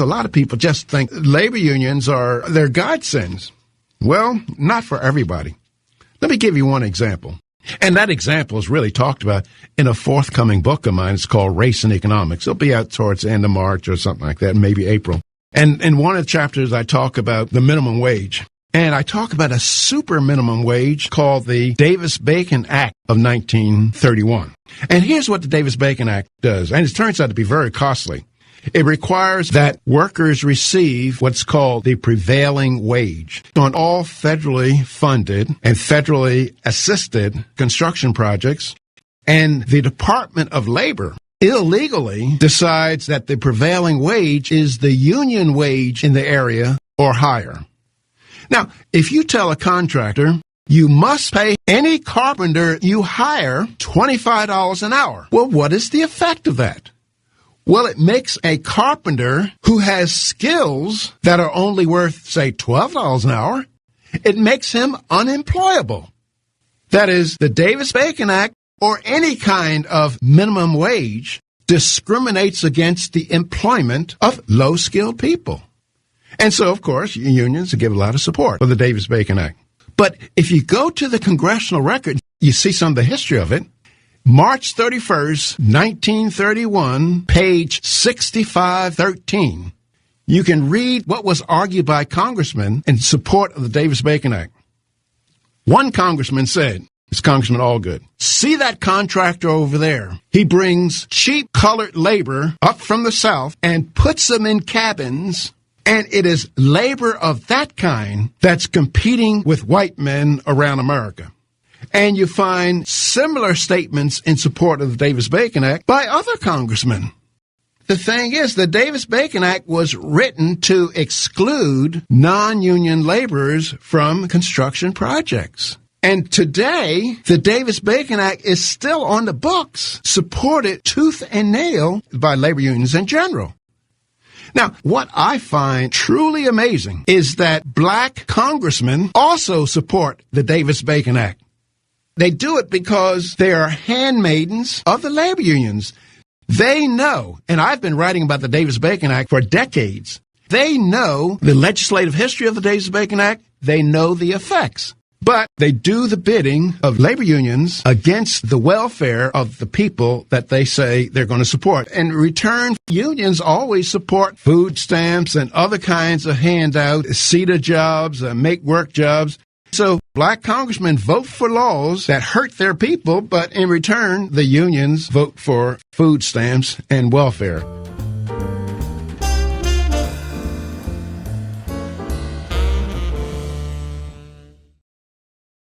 a lot of people just think labor unions they're godsends. Well, not for everybody. Let me give you one example. And that example is really talked about in a forthcoming book of mine. It's called Race and Economics. It'll be out towards the end of March or something like that, maybe April. And in one of the chapters, I talk about the minimum wage. And I talk about a super minimum wage called the Davis-Bacon Act of 1931. And here's what the Davis-Bacon Act does. And it turns out to be very costly. It requires that workers receive what's called the prevailing wage on all federally funded and federally assisted construction projects. And the Department of Labor illegally decides that the prevailing wage is the union wage in the area or higher. Now, if you tell a contractor you must pay any carpenter you hire $25 an hour, well, what is the effect of that? Well, it makes a carpenter who has skills that are only worth, say, $12 an hour, it makes him unemployable. That is, the Davis-Bacon Act or any kind of minimum wage discriminates against the employment of low-skilled people. And so, of course, unions give a lot of support for the Davis-Bacon Act. But if you go to the congressional record, you see some of the history of it. March 31st, 1931, page 6513. You can read what was argued by congressmen in support of the Davis-Bacon Act. One congressman said, it's Congressman Allgood, see that contractor over there? He brings cheap colored labor up from the South and puts them in cabins, and it is labor of that kind that's competing with white men around America. And you find similar statements in support of the Davis-Bacon Act by other congressmen. The thing is, the Davis-Bacon Act was written to exclude non-union laborers from construction projects. And today, the Davis-Bacon Act is still on the books, supported tooth and nail by labor unions in general. Now, what I find truly amazing is that black congressmen also support the Davis-Bacon Act. They do it because they are handmaidens of the labor unions. They know, and I've been writing about the Davis-Bacon Act for decades, they know the legislative history of the Davis-Bacon Act. They know the effects. But they do the bidding of labor unions against the welfare of the people that they say they're going to support. In return, unions always support food stamps and other kinds of handouts, CETA jobs, make work jobs. So black congressmen vote for laws that hurt their people, but in return, the unions vote for food stamps and welfare.